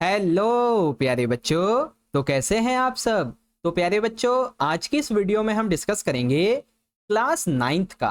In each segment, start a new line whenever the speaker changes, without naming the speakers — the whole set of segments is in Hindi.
हेलो प्यारे बच्चों, तो कैसे हैं आप सब। तो प्यारे बच्चों, आज की इस वीडियो में हम डिस्कस करेंगे क्लास 9th का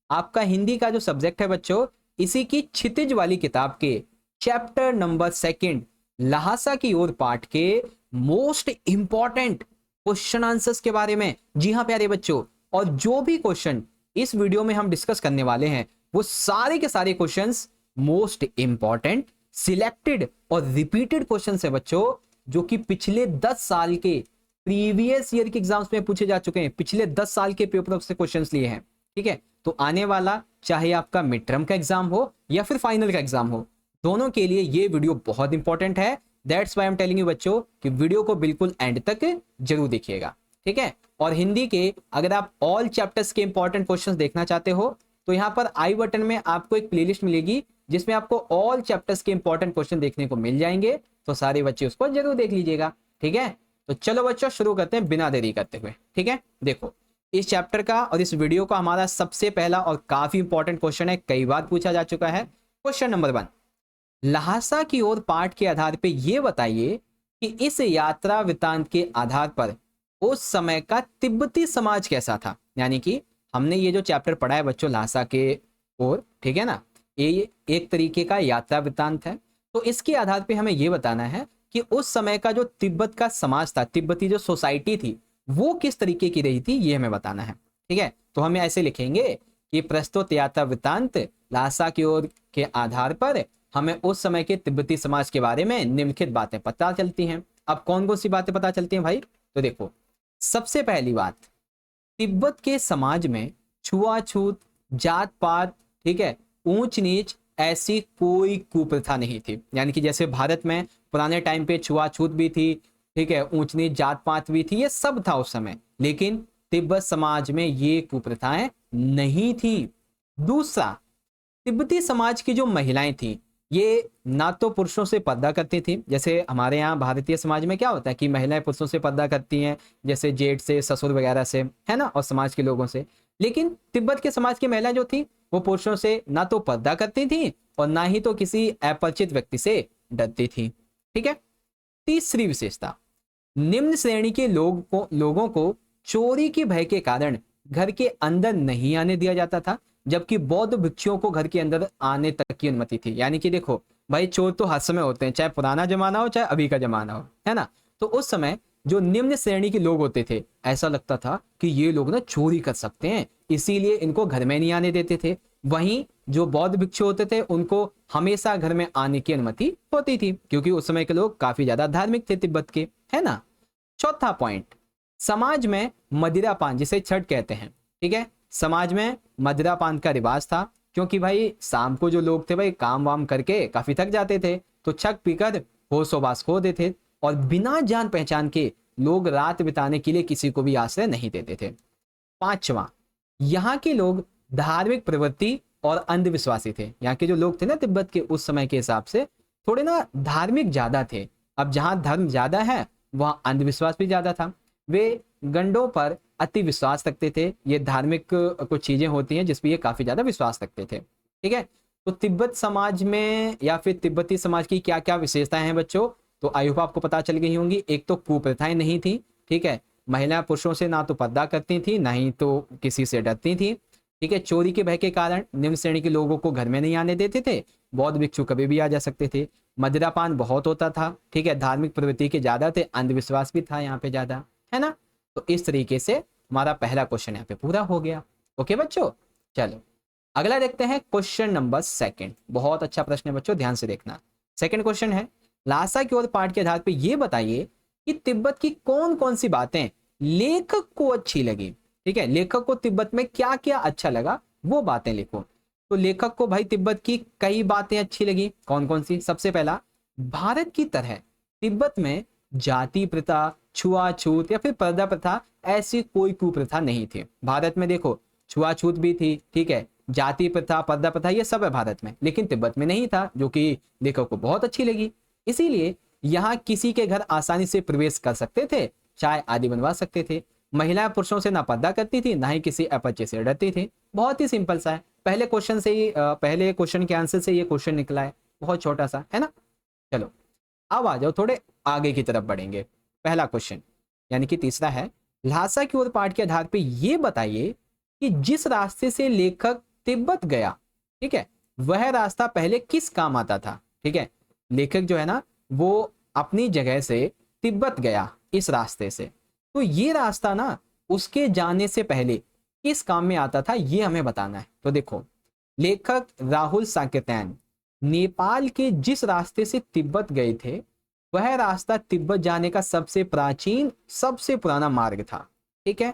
आपका हिंदी का जो सब्जेक्ट है बच्चों, इसी की क्षितिज वाली किताब के चैप्टर नंबर 2 लहासा की ओर पाठ के मोस्ट इंपॉर्टेंट क्वेश्चन आंसर्स के बारे में। जी हाँ प्यारे बच्चों, और जो भी क्वेश्चन इस वीडियो में हम डिस्कस करने वाले हैं वो सारे के सारे क्वेश्चंस मोस्ट इंपॉर्टेंट, सिलेक्टेड और रिपीटेड क्वेश्चन है बच्चों, जो कि पिछले 10 साल के प्रीवियस ईयर के एग्जाम्स में पूछे जा चुके हैं। पिछले 10 साल के पेपर से क्वेश्चंस लिए हैं। ठीक है, तो आने वाला चाहे आपका मिड टर्म का एग्जाम हो या फिर फाइनल का एग्जाम हो, दोनों के लिए ये वीडियो बहुत इंपॉर्टेंट है। That's why I am telling you बच्चों कि वीडियो को बिल्कुल एंड तक जरूर देखिएगा। ठीक है, और हिंदी के अगर आप ऑल चैप्टर्स के इंपॉर्टेंट क्वेश्चंस देखना चाहते हो तो यहाँ पर आई बटन में आपको एक प्लेलिस्ट मिलेगी जिसमें आपको ऑल चैप्टर्स के इंपॉर्टेंट क्वेश्चन देखने को मिल जाएंगे। तो सारे बच्चे उसको जरूर देख लीजिएगा। ठीक है, तो चलो बच्चों शुरू करते हैं बिना देरी करते हुए। ठीक है, देखो इस चैप्टर का और इस वीडियो का हमारा सबसे पहला और काफी इंपॉर्टेंट क्वेश्चन है, कई बार पूछा जा चुका है। क्वेश्चन नंबर 1, लहासा की ओर पाठ के आधार पर यह बताइए कि इस यात्रा वृत्तांत के आधार पर उस समय का तिब्बती समाज कैसा था। यानी कि हमने ये जो चैप्टर पढ़ा है बच्चों लहासा के ओर, ठीक है ना, ये एक तरीके का यात्रा वृत्तांत है। तो इसके आधार पे हमें ये बताना है कि उस समय का जो तिब्बत का समाज था, तिब्बती जो सोसाइटी थी, वो किस तरीके की रही थी, ये हमें बताना है। ठीक है, तो हम ऐसे लिखेंगे कि प्रस्तुत यात्रा वृत्तांत लहासा की ओर के आधार पर हमें उस समय के तिब्बती समाज के बारे में निम्नलिखित बातें पता चलती हैं। अब कौन कौन सी बातें पता चलती हैं भाई, तो देखो सबसे पहली बात, तिब्बत के समाज में छुआछूत, जात पात, ठीक है, ऊंच नीच ऐसी कोई कुप्रथा नहीं थी। यानी कि जैसे भारत में पुराने टाइम पे छुआछूत भी थी, ठीक है, ऊंच नीच जात पात भी थी, ये सब था उस समय, लेकिन तिब्बत समाज में ये कुप्रथाएं नहीं थी। दूसरा, तिब्बती समाज की जो महिलाएं थी ये ना तो पुरुषों से पर्दा करती थी, जैसे हमारे यहाँ भारतीय समाज में क्या होता है कि महिलाएं पुरुषों से पर्दा करती हैं, जैसे जेठ से, ससुर वगैरह से, है ना, और समाज के लोगों से। लेकिन तिब्बत के समाज की महिलाएं जो थी वो पुरुषों से ना तो पर्दा करती थी और ना ही तो किसी अपरिचित व्यक्ति से डरती थी। ठीक है, तीसरी विशेषता, निम्न श्रेणी के लोगों को चोरी के भय के कारण घर के अंदर नहीं आने दिया जाता था, जबकि बौद्ध भिक्षुओं को घर के अंदर आने तक की अनुमति थी। यानी कि देखो भाई, चोर तो हर समय होते हैं, चाहे पुराना जमाना हो चाहे अभी का जमाना हो, है ना। तो उस समय जो निम्न श्रेणी के लोग होते थे, ऐसा लगता था कि ये लोग ना चोरी कर सकते हैं, इसीलिए इनको घर में नहीं आने देते थे। वहीं जो बौद्ध भिक्षु होते थे उनको हमेशा घर में आने की अनुमति होती थी, क्योंकि उस समय के लोग काफी ज्यादा धार्मिक थे तिब्बत के, है ना। चौथा पॉइंट, समाज में मदिरा पान जिसे छठ कहते हैं, ठीक है, समाज में मदिरा पान का रिवाज था, क्योंकि भाई शाम को जो लोग थे भाई काम वाम करके काफी थक जाते थे, तो छक पीकर होश वास खो देते थे, और बिना जान पहचान के लोग रात बिताने के लिए किसी को भी आश्रय नहीं देते थे। पांचवा, यहाँ के लोग धार्मिक प्रवृत्ति और अंधविश्वासी थे। यहाँ के जो लोग थे ना तिब्बत के, उस समय के हिसाब से थोड़े ना धार्मिक ज्यादा थे। अब जहां धर्म ज्यादा है वहां अंधविश्वास भी ज्यादा था। वे गंडों पर अति विश्वास रखते थे। ये धार्मिक कुछ चीजें होती हैं जिसपे ये काफी ज्यादा विश्वास रखते थे। ठीक है, तो तिब्बत समाज में या फिर तिब्बती समाज की क्या क्या विशेषताएं हैं बच्चों, तो आई होप आपको पता चल गई होंगी। एक तो कुप्रथाएं नहीं थी, ठीक है, महिला पुरुषों से ना तो पर्दा करती थी ना ही तो किसी से डरती थी। ठीक है, चोरी के भय के कारण निम्न श्रेणी के लोगों को घर में नहीं आने देते थे, बौद्ध भिक्षु कभी भी आ जा सकते थे, मदिरापान बहुत होता था, ठीक है, धार्मिक प्रवृत्ति के ज्यादा थे, अंधविश्वास भी था यहाँ पे ज्यादा, है ना। तो इस तरीके से हमारा पहला क्वेश्चन यहाँ पे पूरा हो गया। ओके बच्चों, चलो अगला देखते हैं क्वेश्चन नंबर 2। बहुत अच्छा प्रश्न है बच्चों, ध्यान से देखना। सेकंड क्वेश्चन है, लहासा की ओर पाठ के आधार पर यह बताइए कि तिब्बत की कौन कौन सी बातें लेखक को अच्छी लगी। ठीक है, लेखक को तिब्बत में क्या क्या अच्छा लगा वो बातें लिखो। तो लेखक को भाई तिब्बत की कई बातें अच्छी लगी, कौन कौन सी। सबसे पहला, भारत की तरह तिब्बत में जाति प्रथा, छुआछूत या फिर पर्दा प्रथा ऐसी कोई कुप्रथा नहीं थी। भारत में देखो छुआछूत भी थी, ठीक है, जाति प्रथा, पर्दा प्रथा ये सब है भारत में, लेकिन तिब्बत में नहीं था, जो कि लेखक को बहुत अच्छी लगी। इसीलिए यहाँ किसी के घर आसानी से प्रवेश कर सकते थे, चाय आदि बनवा सकते थे। महिलाएं पुरुषों से ना पर्दा करती थी ना ही किसी अपरिचय से डरती थी। बहुत ही सिंपल सा है, पहले क्वेश्चन से ही पहले क्वेश्चन के आंसर से ये क्वेश्चन निकला है, बहुत छोटा सा है ना। चलो अब आ जाओ थोड़े आगे की तरफ बढ़ेंगे। पहला क्वेश्चन यानी कि तीसरा है, ल्हासा की ओर पाठ के आधार पे ये बताइए कि जिस रास्ते से लेखक तिब्बत गया, ठीक है, वह रास्ता पहले किस काम आता था। ठीक है, लेखक जो है ना वो अपनी जगह से तिब्बत गया इस रास्ते से, तो ये रास्ता ना उसके जाने से पहले किस काम में आता था ये हमें बताना है। तो देखो, लेखक राहुल साकेतैन नेपाल के जिस रास्ते से तिब्बत गए थे वह रास्ता तिब्बत जाने का सबसे प्राचीन सबसे पुराना मार्ग था। ठीक है,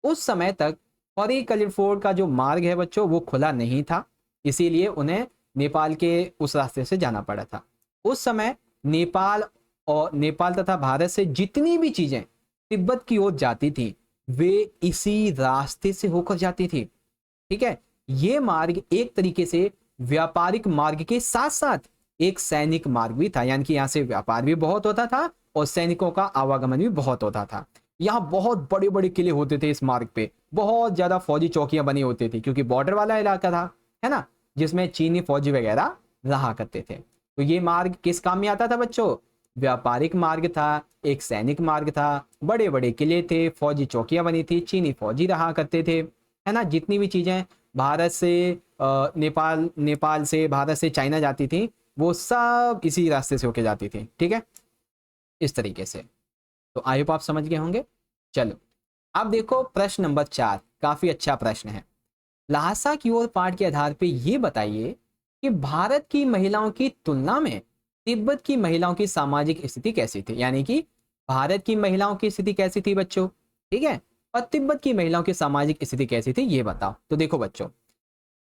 उस समय तक फरी कलिफोर्ड का जो मार्ग है बच्चों वो खुला नहीं था, इसीलिए उन्हें नेपाल के उस रास्ते से जाना पड़ा था। उस समय नेपाल तथा भारत से जितनी भी चीजें तिब्बत की ओर जाती थी वे इसी रास्ते से होकर जाती थी। ठीक है, ये मार्ग एक तरीके से व्यापारिक मार्ग के साथ साथ एक सैनिक मार्ग भी था, यानी कि यहाँ से व्यापार भी बहुत होता था और सैनिकों का आवागमन भी बहुत होता था। यहाँ बहुत बड़े बड़े किले होते थे इस मार्ग पे, बहुत ज्यादा फौजी चौकियां बनी होती थी क्योंकि बॉर्डर वाला इलाका था, है ना, जिसमें चीनी फौजी वगैरह रहा करते थे। तो ये मार्ग किस काम में आता था बच्चों, व्यापारिक मार्ग था, एक सैनिक मार्ग था, बड़े बड़े किले थे, फौजी चौकियां बनी थी, चीनी फौजी रहा करते थे, है ना, जितनी भी चीजें भारत से नेपाल से भारत से चाइना जाती थी वो सब इसी रास्ते से होके जाती थी। ठीक है, इस तरीके से। तो आई होप आप समझ गए होंगे। चलो अब देखो प्रश्न नंबर 4, काफी अच्छा प्रश्न है। ल्हासा की ओर पाठ के आधार पे ये बताइए कि भारत की महिलाओं की तुलना में तिब्बत की महिलाओं की सामाजिक स्थिति कैसी थी, यानी कि भारत की महिलाओं की स्थिति कैसी थी बच्चों, ठीक है, और तिब्बत की महिलाओं की सामाजिक स्थिति कैसी थी ये बताओ। तो देखो बच्चों,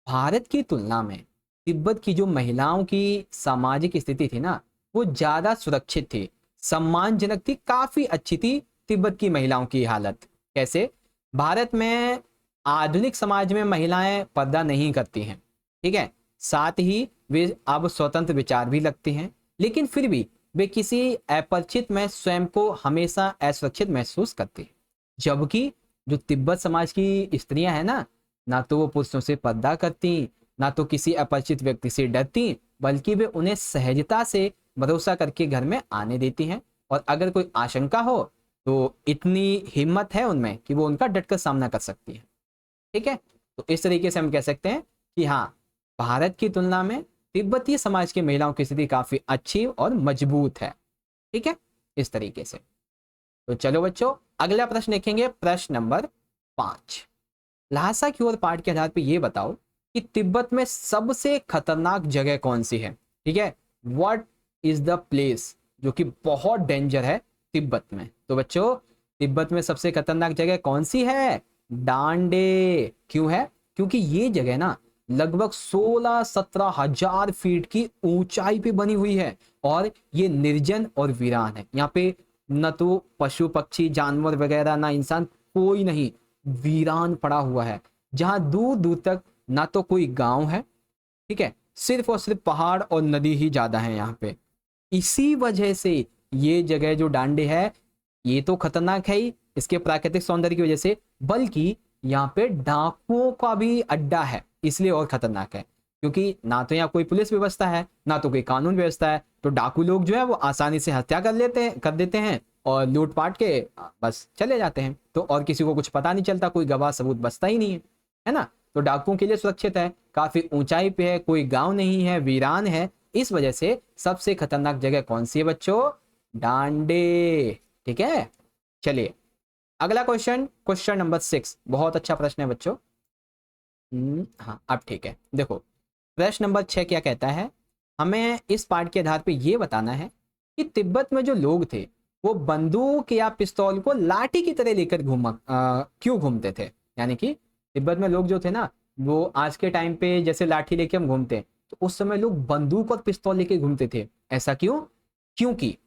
भारत की तुलना में तिब्बत की जो महिलाओं की सामाजिक स्थिति थी ना वो ज्यादा सुरक्षित थी, सम्मानजनक थी, काफी अच्छी थी तिब्बत की महिलाओं की हालत। कैसे, भारत में आधुनिक समाज में महिलाएं पर्दा नहीं करती हैं, ठीक है, साथ ही वे अब स्वतंत्र विचार भी लगती हैं, लेकिन फिर भी वे किसी अपरिचित में स्वयं को हमेशा असुरक्षित महसूस करती हैं। जबकि जो तिब्बत समाज की स्त्रियां हैं ना तो वो पुरुषों से पर्दा करती, ना तो किसी अपरिचित व्यक्ति से डरती, बल्कि वे उन्हें सहजता से भरोसा करके घर में आने देती हैं, और अगर कोई आशंका हो तो इतनी हिम्मत है उनमें कि वो उनका डटकर सामना कर सकती है। ठीक है, तो इस तरीके से हम कह सकते हैं कि हाँ, भारत की तुलना में तिब्बतीय समाज की महिलाओं की स्थिति काफी अच्छी और मजबूत है। ठीक है, इस तरीके से। तो चलो बच्चों अगला प्रश्न देखेंगे, प्रश्न नंबर 5। ल्हासा की ओर पाठ के आधार पर यह बताओ कि तिब्बत में सबसे खतरनाक जगह कौन सी है। ठीक है, व्हाट इज द प्लेस जो कि बहुत डेंजर है तिब्बत में। तो बच्चों तिब्बत में सबसे खतरनाक जगह कौन सी है, डांडे। क्यों है, क्योंकि ये जगह ना लगभग 16-17 हजार फीट की ऊंचाई पे बनी हुई है और ये निर्जन और वीरान है। यहाँ पे न तो पशु पक्षी जानवर वगैरह ना इंसान कोई नहीं, वीरान पड़ा हुआ है, जहां दूर दूर तक ना तो कोई गांव है, ठीक है, सिर्फ और सिर्फ पहाड़ और नदी ही ज्यादा है यहाँ पे। इसी वजह से ये जगह जो डांडे है ये तो खतरनाक है ही इसके प्राकृतिक सौंदर्य की वजह से, बल्कि यहाँ पे डाकुओं का भी अड्डा है, इसलिए और खतरनाक है, क्योंकि ना तो यहाँ कोई पुलिस व्यवस्था है ना तो कोई कानून व्यवस्था है, तो डाकू लोग जो है वो आसानी से हत्या कर देते हैं और लूटपाट के बस चले जाते हैं, तो और किसी को कुछ पता नहीं चलता, कोई गवाह सबूत बचता ही नहीं है ना। तो डाकुओं के लिए सुरक्षित है, काफी ऊंचाई पे है, कोई गांव नहीं है, वीरान है, इस वजह से सबसे खतरनाक जगह कौन सी है बच्चों, डांडे। ठीक है, चलिए अगला क्वेश्चन, क्वेश्चन नंबर 6, बहुत अच्छा प्रश्न है बच्चों। हाँ अब ठीक है, देखो प्रश्न नंबर 6 क्या कहता है, हमें इस पाठ के आधार पे ये बताना है कि तिब्बत में जो लोग थे वो बंदूक या पिस्तौल को लाठी की तरह लेकर क्यों घूमते थे। यानी कि तिब्बत में लोग जो थे ना वो आज के टाइम पे जैसे लाठी लेके हम घूमते हैं, तो उस समय लोग बंदूक और पिस्तौल लेके घूमते थे। ऐसा क्यों, क्योंकि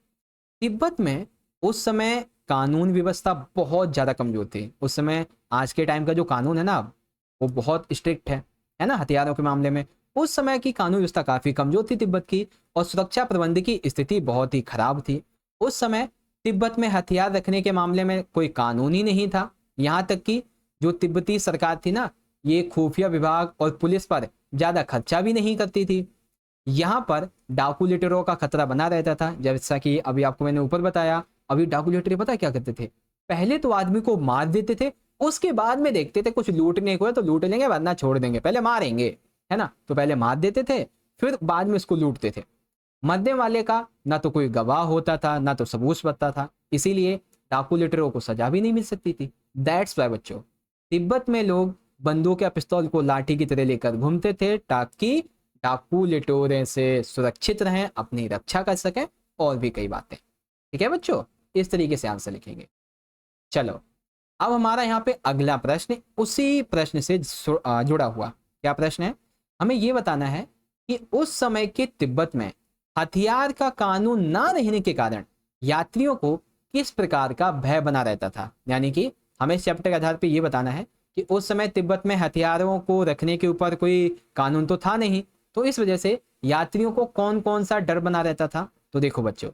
तिब्बत में उस समय कानून व्यवस्था बहुत ज्यादा कमजोर थी। उस समय आज के टाइम का जो कानून है ना वो बहुत स्ट्रिक्ट है ना, हथियारों के मामले में उस समय की कानून व्यवस्था काफी कमजोर थी तिब्बत की, और सुरक्षा प्रबंध की स्थिति बहुत ही खराब थी। उस समय तिब्बत में हथियार रखने के मामले में कोई कानून ही नहीं था, यहाँ तक कि जो तिब्बती सरकार थी ना ये खुफिया विभाग और पुलिस पर ज्यादा खर्चा भी नहीं करती थी। यहाँ पर डाकू लुटेरों का खतरा बना रहता था। जैसा कि अभी आपको मैंने ऊपर बताया, अभी डाकू लुटेरे पता क्या करते थे, पहले तो आदमी को मार देते थे, उसके बाद में देखते थे कुछ लूटने को है तो लूट लेंगे वरना छोड़ देंगे, पहले मारेंगे, है ना। तो पहले मार देते थे फिर बाद में इसको लूटते थे। मरने वाले का ना तो कोई गवाह होता था ना तो सबूत बनता था, इसीलिए डाकू लुटेरों को सजा भी नहीं मिल सकती थी। दैट्स वाई बच्चों तिब्बत में लोग बंदूक या पिस्तौल को लाठी की तरह लेकर घूमते थे ताकि डाकू लुटेरे से सुरक्षित रहें, अपनी रक्षा कर सकें और भी कई बातें। ठीक है बच्चों, इस तरीके से आंसर लिखेंगे। चलो अब हमारा यहाँ पे अगला प्रश्न उसी प्रश्न से जुड़ा हुआ। क्या प्रश्न है, हमें यह बताना है कि उस समय के तिब्बत में हथियार का कानून ना रहने के कारण यात्रियों को किस प्रकार का भय बना रहता था। यानी कि हमें इस चैप्टर के आधार पर यह बताना है कि उस समय तिब्बत में हथियारों को रखने के ऊपर कोई कानून तो था नहीं, तो इस वजह से यात्रियों को कौन कौन सा डर बना रहता था। तो देखो बच्चों,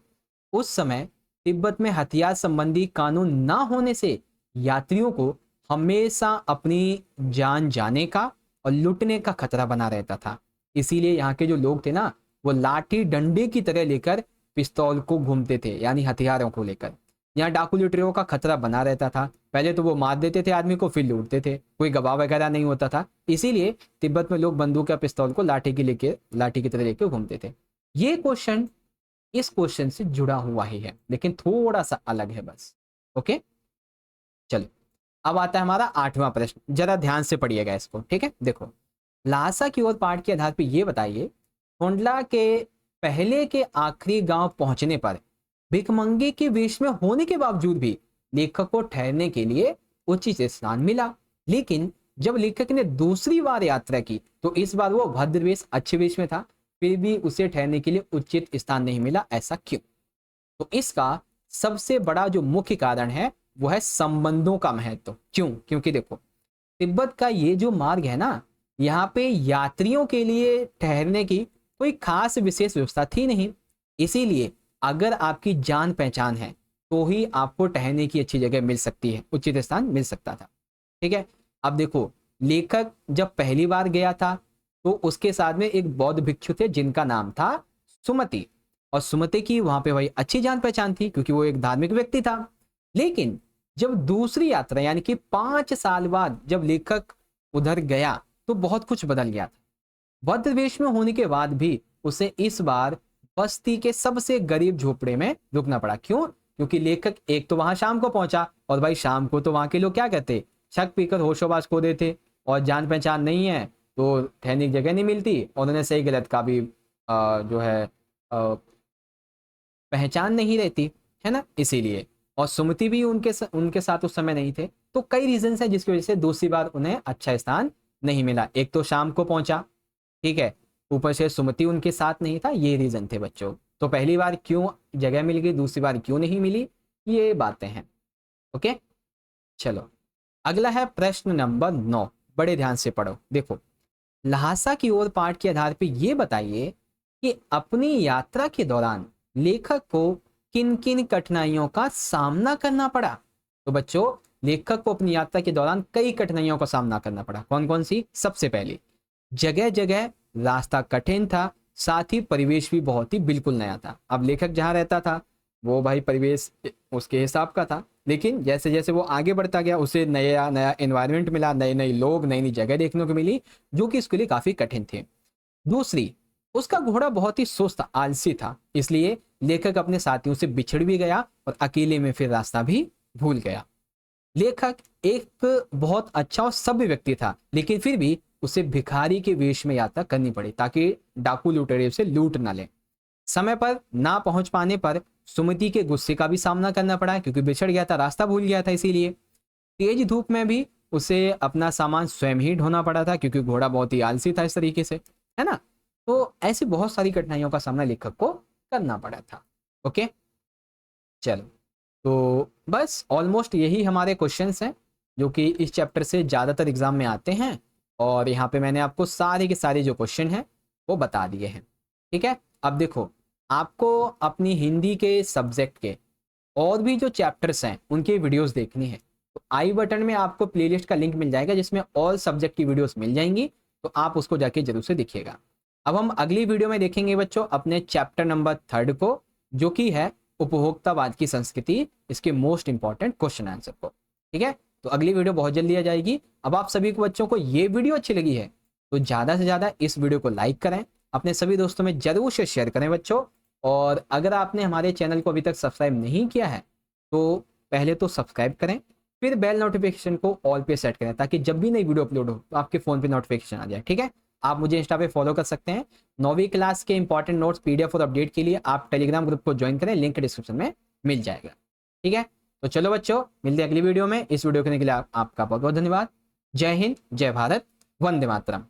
उस समय तिब्बत में हथियार संबंधी कानून ना होने से यात्रियों को हमेशा अपनी जान जाने का और लूटने का खतरा बना रहता था। इसीलिए यहाँ के जो लोग थे ना, वो लाठी डंडे की तरह लेकर पिस्तौल को घूमते थे, यानी हथियारों को लेकर। यहाँ डाकू लुटेरों का खतरा बना रहता था, पहले तो वो मार देते थे आदमी को फिर लूटते थे, कोई गवाह वगैरह नहीं होता था, इसीलिए तिब्बत में लोग बंदूक या पिस्तौल को लाठी की तरह लेकर घूमते थे। ये क्वेश्चन इस क्वेश्चन से जुड़ा हुआ ही है लेकिन थोड़ा सा अलग है बस। ओके चलो अब आता है हमारा 8वां प्रश्न, जरा ध्यान से पढ़िएगा इसको। ठीक है, देखो ल्हासा की ओर पाठ के आधार पर यह बताइए, टोंडला के पहले के आखिरी गांव पहुंचने पर भिखमंगे के वेश में होने के बावजूद भी लेखक को ठहरने के लिए उचित स्थान मिला, लेकिन जब लेखक ने दूसरी बार यात्रा की तो इस बार वो भद्र वेश अच्छे वेश में था, फिर भी उसे ठहरने के लिए उचित स्थान नहीं मिला, ऐसा क्यों। तो इसका सबसे बड़ा जो मुख्य कारण है वो है संबंधों का महत्व। क्यों, क्योंकि देखो तिब्बत का ये जो मार्ग है ना, यहाँ पे यात्रियों के लिए ठहरने की कोई खास विशेष व्यवस्था थी नहीं, इसीलिए अगर आपकी जान पहचान है तो ही आपको ठहरने की अच्छी जगह मिल सकती है, उचित स्थान मिल सकता था। ठीक है, अब देखो लेखक जब पहली बार गया था तो उसके साथ में एक बौद्ध भिक्षु थे जिनका नाम था सुमति, और सुमति की वहां पे भाई अच्छी जान पहचान थी क्योंकि वो एक धार्मिक व्यक्ति था। लेकिन जब दूसरी यात्रा यानी कि 5 साल बाद जब लेखक उधर गया तो बहुत कुछ बदल गया था। बौद्ध वेश में होने के बाद भी उसे इस बार बस्ती के सबसे गरीब झोपड़े में रुकना पड़ा। क्यों, क्योंकि लेखक एक तो वहां शाम को पहुंचा और भाई शाम को तो वहां के लोग क्या कहते, शक पीकर होशोबाज खो देते, और जान पहचान नहीं है तो ठहरने की जगह नहीं मिलती और उन्हें सही गलत का भी जो है पहचान नहीं रहती, है ना, इसीलिए। और सुमति भी उनके साथ उस समय नहीं थे, तो कई रीजन है जिसकी वजह से दूसरी बार उन्हें अच्छा स्थान नहीं मिला। एक तो शाम को पहुंचा, ठीक है, ऊपर से सुमति उनके साथ नहीं था, ये रीजन थे बच्चों। तो पहली बार क्यों जगह मिल गई, दूसरी बार क्यों नहीं मिली, ये बातें हैं। ओके चलो अगला है प्रश्न नंबर 9, बड़े ध्यान से पढ़ो। देखो ल्हासा की ओर पाठ के आधार पर यह बताइए कि अपनी यात्रा के दौरान लेखक को किन किन कठिनाइयों का सामना करना पड़ा। तो बच्चों लेखक को अपनी यात्रा के दौरान कई कठिनाइयों का सामना करना पड़ा। कौन कौन सी, सबसे पहले जगह जगह रास्ता कठिन था, साथ ही परिवेश भी बहुत ही बिल्कुल नया था। अब लेखक जहां रहता था वो भाई परिवेश उसके हिसाब का था, लेकिन जैसे जैसे वो आगे बढ़ता गया उसे नया नया एनवायरनमेंट मिला, नए नए लोग, नई नई जगह देखने को मिली जो कि इसके लिए काफी कठिन थे। दूसरी, उसका घोड़ा बहुत ही सुस्त आलसी था, इसलिए लेखक अपने साथियों से बिछड़ भी गया और अकेले में फिर रास्ता भी भूल गया। लेखक एक बहुत अच्छा और सभ्य व्यक्ति था, लेकिन फिर भी उसे भिखारी के वेश में यात्रा करनी पड़ी ताकि डाकू लुटेरे उसे लूट न ले। समय पर ना पहुंच पाने पर सुमति के गुस्से का भी सामना करना पड़ा क्योंकि बिछड़ गया था, रास्ता भूल गया था, इसीलिए। तेज धूप में भी उसे अपना सामान स्वयं ही ढोना पड़ा था क्योंकि घोड़ा बहुत ही आलसी था, इस तरीके से, है ना। तो ऐसी बहुत सारी कठिनाइयों का सामना लेखक को करना पड़ा था। ओके चलो, तो बस ऑलमोस्ट यही हमारे क्वेश्चंस हैं जो कि इस चैप्टर से ज़्यादातर एग्जाम में आते हैं, और यहाँ पे मैंने आपको सारे के सारे जो क्वेश्चन हैं वो बता दिए हैं। ठीक है, अब देखो आपको अपनी हिंदी के सब्जेक्ट के और भी जो चैप्टर्स हैं उनके वीडियोस देखनी है, तो आई बटन में आपको प्लेलिस्ट का लिंक मिल जाएगा जिसमें ऑल सब्जेक्ट की वीडियोस मिल जाएंगी, तो आप उसको जाके जरूर से देखिएगा। अब हम अगली वीडियो में देखेंगे बच्चों अपने चैप्टर नंबर 3 को, जो कि है उपभोक्तावाद की संस्कृति, इसके मोस्ट इंपॉर्टेंट क्वेश्चन आंसर को। ठीक है, तो अगली वीडियो बहुत जल्दी आ जाएगी। अब आप सभी को बच्चों को ये वीडियो अच्छी लगी है तो ज़्यादा से ज़्यादा इस वीडियो को लाइक करें, अपने सभी दोस्तों में जरूर से शेयर करें बच्चों। और अगर आपने हमारे चैनल को अभी तक सब्सक्राइब नहीं किया है तो पहले तो सब्सक्राइब करें, फिर बेल नोटिफिकेशन को ऑल पे सेट करें, ताकि जब भी नई वीडियो अपलोड हो तो आपके फ़ोन पे नोटिफिकेशन आ जाए। ठीक है, आप मुझे इंस्टा पे फॉलो कर सकते हैं। 9वीं क्लास के इंपॉर्टेंट नोट्स पीडीएफ और अपडेट के लिए आप टेलीग्राम ग्रुप को ज्वाइन करें, लिंक डिस्क्रिप्शन में मिल जाएगा। ठीक है, तो चलो बच्चों मिलते हैं अगली वीडियो में। इस वीडियो करने के लिए आपका बहुत बहुत धन्यवाद। जय हिंद, जय भारत, वंदे मातरम।